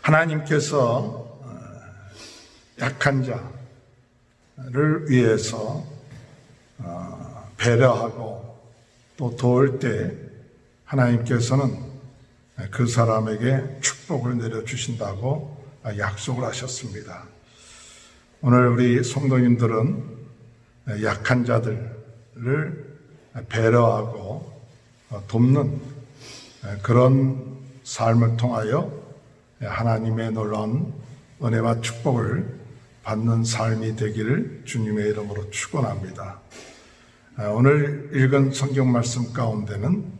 하나님께서 약한 자를 위해서 배려하고 또 도울 때 하나님께서는 그 사람에게 축복을 내려주신다고 약속을 하셨습니다. 오늘 우리 성도님들은 약한 자들을 배려하고 돕는 그런 삶을 통하여 하나님의 놀라운 은혜와 축복을 받는 삶이 되기를 주님의 이름으로 축원합니다. 오늘 읽은 성경 말씀 가운데는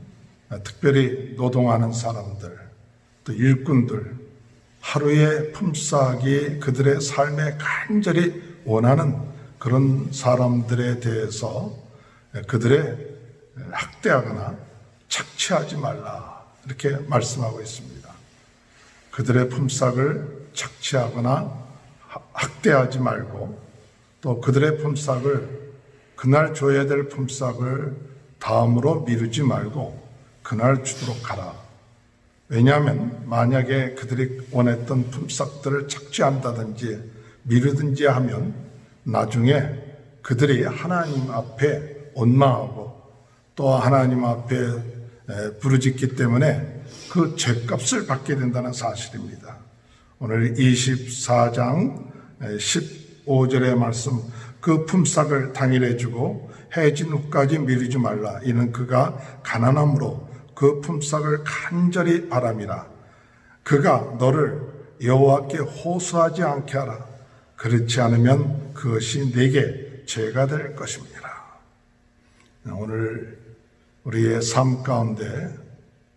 특별히 노동하는 사람들, 또 일꾼들, 하루의 품삯이 그들의 삶에 간절히 원하는 그런 사람들에 대해서 그들의 학대하거나 착취하지 말라 이렇게 말씀하고 있습니다. 그들의 품삯을 착취하거나 학대하지 말고 또 그들의 품삯을 그날 줘야 될 품삯을 다음으로 미루지 말고 그날 주도록 하라. 왜냐하면 만약에 그들이 원했던 품삯들을 착취한다든지 미루든지 하면 나중에 그들이 하나님 앞에 원망하고 또 하나님 앞에 부르짖기 때문에 그 죄값을 받게 된다는 사실입니다. 오늘 24장 15절의 말씀, 그 품삯을 당일에 주고 해진 후까지 미루지 말라. 이는 그가 가난함으로 그 품삯을 간절히 바람이라. 그가 너를 여호와께 호소하지 않게 하라. 그렇지 않으면 그것이 내게 죄가 될 것입니다. 오늘 우리의 삶 가운데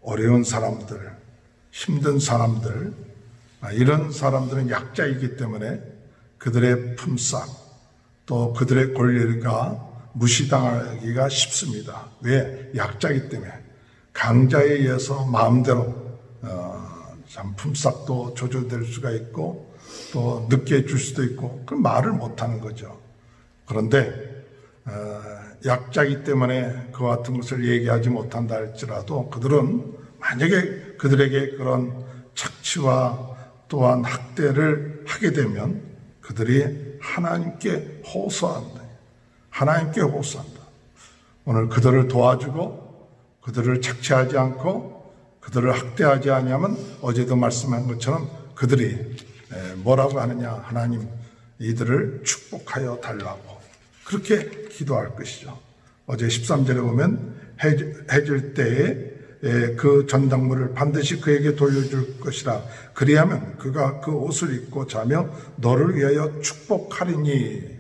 어려운 사람들, 힘든 사람들, 이런 사람들은 약자이기 때문에 그들의 품삯 또 그들의 권리가 무시당하기가 쉽습니다. 왜? 약자이기 때문에. 강자에 의해서 마음대로 참 품삯도 조절될 수가 있고 또 늦게 줄 수도 있고 그럼 말을 못하는 거죠. 그런데 약자이기 때문에 그와 같은 것을 얘기하지 못한다 할지라도 그들은 만약에 그들에게 그런 착취와 또한 학대를 하게 되면 그들이 하나님께 호소한다. 하나님께 호소한다. 오늘 그들을 도와주고 그들을 착취하지 않고 그들을 학대하지 아니하면 어제도 말씀한 것처럼 그들이 뭐라고 하느냐. 하나님 이들을 축복하여 달라고 그렇게 기도할 것이죠. 어제 13절에 보면 해질 때에 그 전당물을 반드시 그에게 돌려줄 것이라. 그리하면 그가 그 옷을 입고 자며 너를 위하여 축복하리니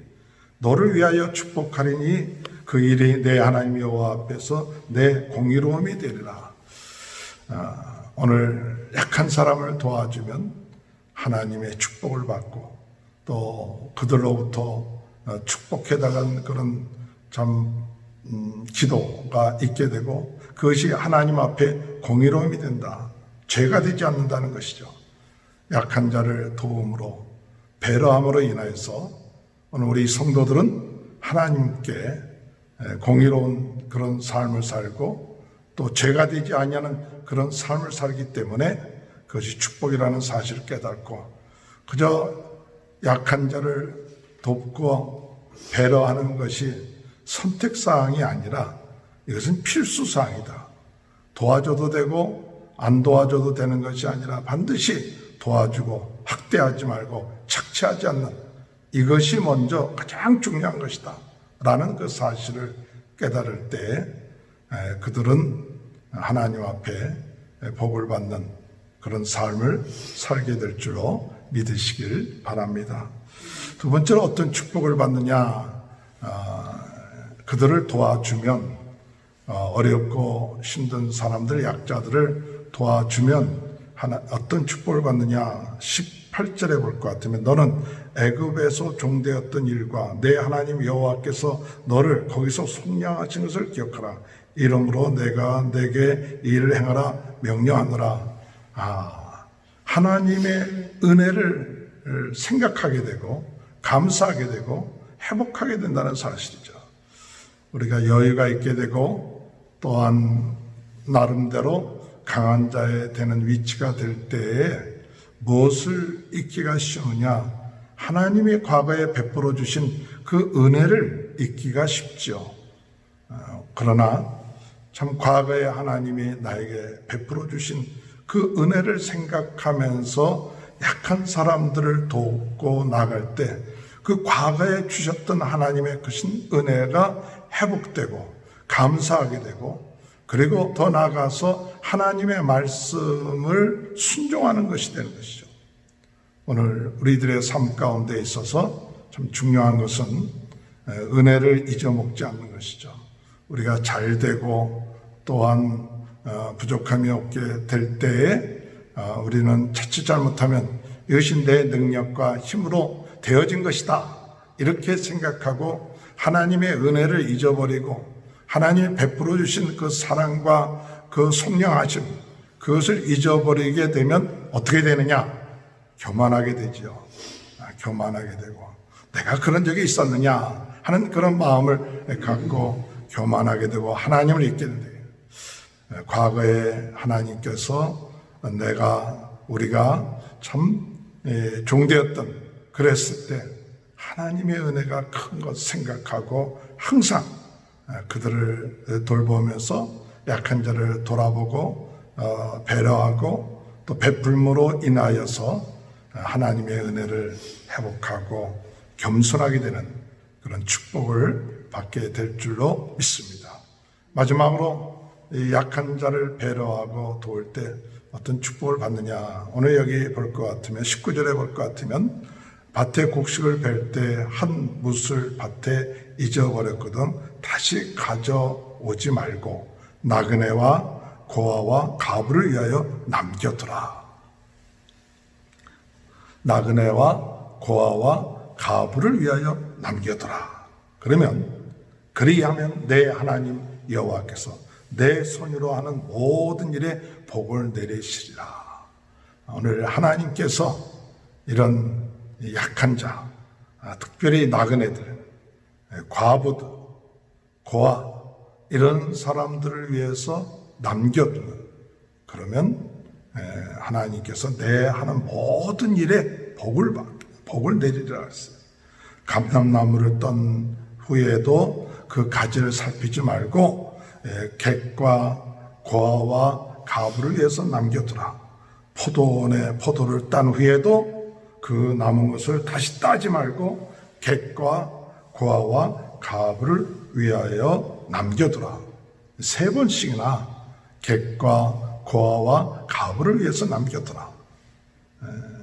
너를 위하여 축복하리니 그 일이 내 하나님 여호와 앞에서 내 공의로움이 되리라. 오늘 약한 사람을 도와주면 하나님의 축복을 받고 또 그들로부터 축복해달라는 그런 참 기도가 있게 되고 그것이 하나님 앞에 공의로움이 된다. 죄가 되지 않는다는 것이죠. 약한 자를 도움으로 배려함으로 인하여서 오늘 우리 성도들은 하나님께 공의로운 그런 삶을 살고 또 죄가 되지 아니하는 그런 삶을 살기 때문에 그것이 축복이라는 사실을 깨닫고 그저 약한 자를 돕고 배려하는 것이 선택사항이 아니라 이것은 필수사항이다. 도와줘도 되고 안 도와줘도 되는 것이 아니라 반드시 도와주고 학대하지 말고 착취하지 않는 이것이 먼저 가장 중요한 것이다 라는 그 사실을 깨달을 때 그들은 하나님 앞에 복을 받는 그런 삶을 살게 될 줄로 믿으시길 바랍니다. 두 번째로 어떤 축복을 받느냐. 그들을 도와주면 어렵고 힘든 사람들, 약자들을 도와주면 어떤 축복을 받느냐. 18절에 볼 것 같으면 너는 애굽에서 종되었던 일과 내 하나님 여호와께서 너를 거기서 속량하신 것을 기억하라. 이러므로 내가 내게 이 일을 행하라 명령하노라. 하나님의 은혜를 생각하게 되고 감사하게 되고 회복하게 된다는 사실이죠. 우리가 여유가 있게 되고 또한 나름대로 강한 자에 되는 위치가 될 때에 무엇을 잊기가 쉬우냐? 하나님이 과거에 베풀어 주신 그 은혜를 잊기가 쉽죠. 그러나 참 과거에 하나님이 나에게 베풀어 주신 그 은혜를 생각하면서 약한 사람들을 돕고 나갈 때 그 과거에 주셨던 하나님의 그 은혜가 회복되고 감사하게 되고, 그리고 더 나아가서 하나님의 말씀을 순종하는 것이 되는 것이죠. 오늘 우리들의 삶 가운데 있어서 참 중요한 것은 은혜를 잊어먹지 않는 것이죠. 우리가 잘 되고 또한 부족함이 없게 될 때에 우리는 자칫 잘못하면 이것이 내 능력과 힘으로 되어진 것이다, 이렇게 생각하고 하나님의 은혜를 잊어버리고 하나님이 베풀어 주신 그 사랑과 그 속량하심, 그것을 잊어버리게 되면 어떻게 되느냐? 교만하게 되죠. 교만하게 되고, 내가 그런 적이 있었느냐 하는 그런 마음을 갖고 교만하게 되고 하나님을 잊게 돼요. 과거에 하나님께서 우리가 참 종되었던 그랬을 때 하나님의 은혜가 큰 것 생각하고 항상 그들을 돌보면서 약한 자를 돌아보고 배려하고 또 베풀므로 인하여서 하나님의 은혜를 회복하고 겸손하게 되는 그런 축복을 받게 될 줄로 믿습니다. 마지막으로 이 약한 자를 배려하고 도울 때 어떤 축복을 받느냐, 오늘 여기 볼 것 같으면 19절에 볼 것 같으면 밭에 곡식을 벨 때 한 뭇을 밭에 잊어버렸거든 다시 가져오지 말고 나그네와 고아와 가부를 위하여 남겨두라. 나그네와 고아와 가부를 위하여 남겨두라. 그리하면 내 하나님 여호와께서 내 손으로 하는 모든 일에 복을 내리시리라. 오늘 하나님께서 이런 약한 자, 특별히 나그네들, 과부들, 고아, 이런 사람들을 위해서 남겨두는, 그러면 하나님께서 내 하는 모든 일에 복을 내리리라 했어요. 감람나무를 떤 후에도 그 가지를 살피지 말고 객과 고아와 가부를 위해서 남겨두라. 포도원에 포도를 딴 후에도 그 남은 것을 다시 따지 말고 객과 고아와 가부를 위하여 남겨두라. 3번씩이나 객과 고아와 가부를 위해서 남겨두라.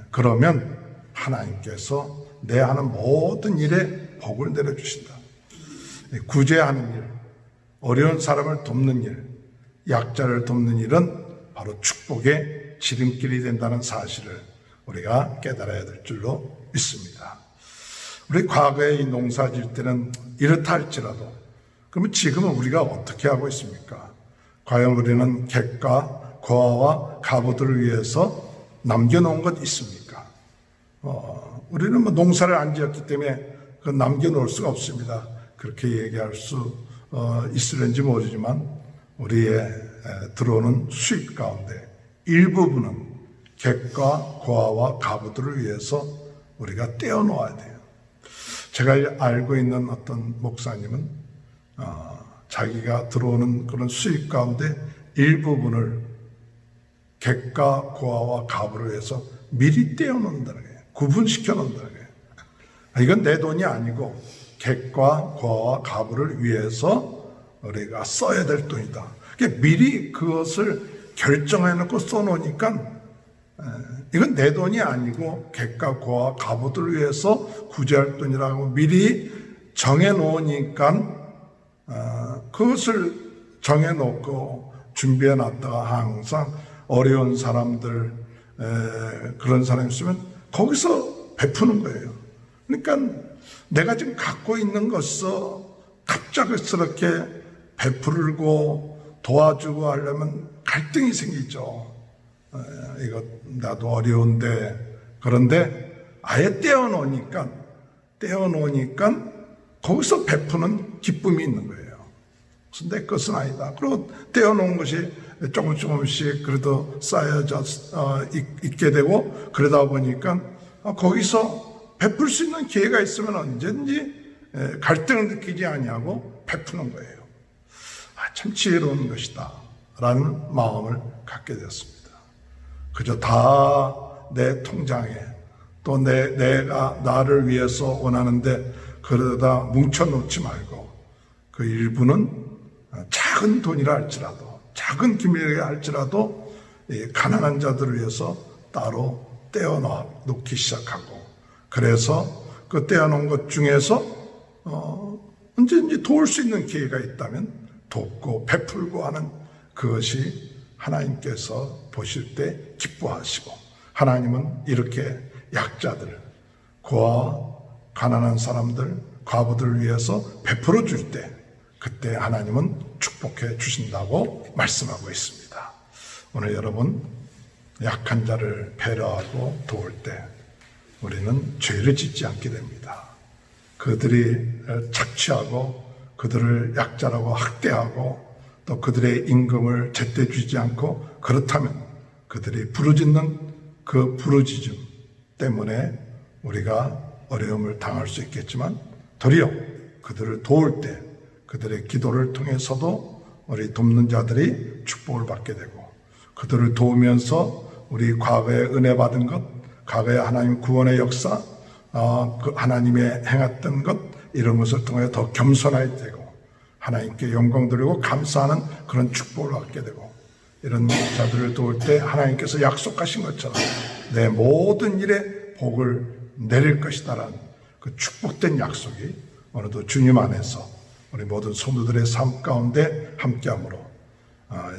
그러면 하나님께서 내 하는 모든 일에 복을 내려주신다. 구제하는 일, 어려운 사람을 돕는 일, 약자를 돕는 일은 바로 축복의 지름길이 된다는 사실을 우리가 깨달아야 될 줄로 믿습니다. 우리 과거에 이 농사 지을 때는 이렇다 할지라도, 그러면 지금은 우리가 어떻게 하고 있습니까? 과연 우리는 객과 고아와 가부들을 위해서 남겨놓은 것 있습니까? 우리는 농사를 안 지었기 때문에 그 남겨놓을 수가 없습니다. 그렇게 얘기할 수 있을는지 모르지만 우리의 들어오는 수입 가운데 일부분은 객과 고아와 가부들을 위해서 우리가 떼어놓아야 돼요. 제가 알고 있는 어떤 목사님은 자기가 들어오는 그런 수입 가운데 일부분을 객과 고아와 가부를 위해서 미리 떼어놓는다는 거예요. 구분시켜 놓는다는 거예요. 이건 내 돈이 아니고 객과 고아와 가부를 위해서 우리가 써야 될 돈이다. 미리 그것을 결정해놓고 써놓으니까 이건 내 돈이 아니고 객과 고아 가부들을 위해서 구제할 돈이라고 미리 정해놓으니까 그것을 정해놓고 준비해놨다가 항상 어려운 사람들, 그런 사람이 있으면 거기서 베푸는 거예요. 그러니까 내가 지금 갖고 있는 것을 갑작스럽게 베풀고 도와주고 하려면 갈등이 생기죠. 이거 나도 어려운데, 그런데 아예 떼어놓으니까 거기서 베푸는 기쁨이 있는 거예요. 그래서 내 것은 아니다. 그리고 떼어놓은 것이 조금씩 그래도 쌓여져 있게 되고, 그러다 보니까 거기서 베풀 수 있는 기회가 있으면 언제든지 갈등을 느끼지 아니하고 베푸는 거예요. 참 지혜로운 것이다 라는 마음을 갖게 되었습니다. 그저 다 내 통장에 또 내가 나를 위해서 원하는데 그러다 뭉쳐놓지 말고 그 일부는 작은 돈이라 할지라도, 작은 기밀이라 할지라도 가난한 자들을 위해서 따로 떼어놓기 시작하고, 그래서 그 떼어놓은 것 중에서 언제든지 도울 수 있는 기회가 있다면 돕고 베풀고 하는, 그것이 하나님께서 보실 때 기뻐하시고, 하나님은 이렇게 약자들, 고아 가난한 사람들, 과부들을 위해서 베풀어 줄 때, 그때 하나님은 축복해 주신다고 말씀하고 있습니다. 오늘 여러분, 약한 자를 배려하고 도울 때 우리는 죄를 짓지 않게 됩니다. 그들이 착취하고 그들을 약자라고 학대하고 또 그들의 임금을 제때 주지 않고, 그렇다면 그들이 부르짖는 그 부르짖음 때문에 우리가 어려움을 당할 수 있겠지만, 도리어 그들을 도울 때 그들의 기도를 통해서도 우리 돕는 자들이 축복을 받게 되고, 그들을 도우면서 우리 과거에 은혜 받은 것, 과거에 하나님 구원의 역사, 그 하나님의 행했던 것, 이런 것을 통해 더 겸손하게 되고 하나님께 영광 드리고 감사하는 그런 축복을 받게 되고, 이런 자들을 도울 때 하나님께서 약속하신 것처럼 내 모든 일에 복을 내릴 것이다라는 그 축복된 약속이 오늘도 주님 안에서 우리 모든 성도들의 삶 가운데 함께함으로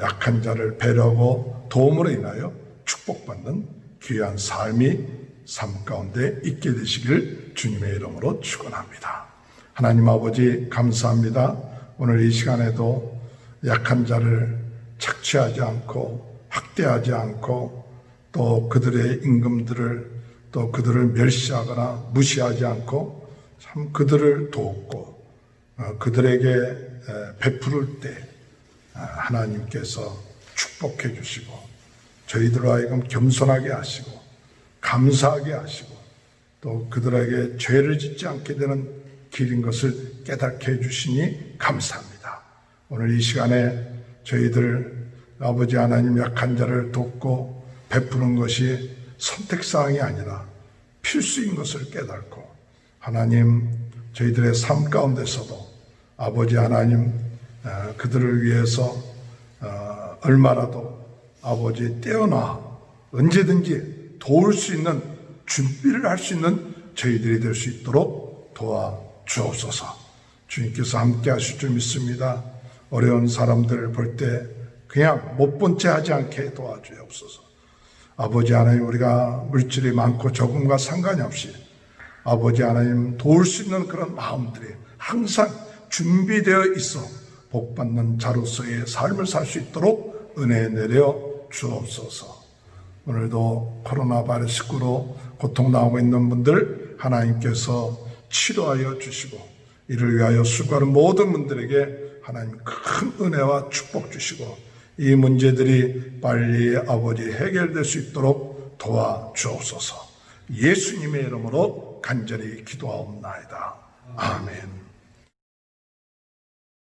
약한 자를 배려하고 도움으로 인하여 축복받는 귀한 삶이 삶 가운데 있게 되시길 주님의 이름으로 축원합니다. 하나님 아버지 감사합니다. 오늘 이 시간에도 약한 자를 착취하지 않고 학대하지 않고 또 그들의 임금들을 또 그들을 멸시하거나 무시하지 않고 참 그들을 돕고 그들에게 베풀을 때 하나님께서 축복해 주시고 저희들로 하여금 겸손하게 하시고 감사하게 하시고 또 그들에게 죄를 짓지 않게 되는 길인 것을 깨닫게 해주시니 감사합니다. 오늘 이 시간에 저희들 아버지 하나님 약한 자를 돕고 베푸는 것이 선택사항이 아니라 필수인 것을 깨닫고 하나님 저희들의 삶 가운데서도 아버지 하나님 그들을 위해서 얼마라도 아버지 떼어놔 언제든지 도울 수 있는 준비를 할 수 있는 저희들이 될 수 있도록 도와주옵소서. 주님께서 함께 하실 줄 믿습니다. 어려운 사람들을 볼 때 그냥 못 본 채 하지 않게 도와주옵소서. 아버지 하나님 우리가 물질이 많고 적음과 상관이 없이 아버지 하나님 도울 수 있는 그런 마음들이 항상 준비되어 있어 복받는 자로서의 삶을 살 수 있도록 은혜 내려 주옵소서. 오늘도 코로나 바이러스19로 고통당하고 있는 분들 하나님께서 치료하여 주시고 이를 위하여 수고하는 모든 분들에게 하나님 큰 은혜와 축복 주시고 이 문제들이 빨리 아버지 해결될 수 있도록 도와주옵소서. 예수님의 이름으로 간절히 기도하옵나이다. 아멘.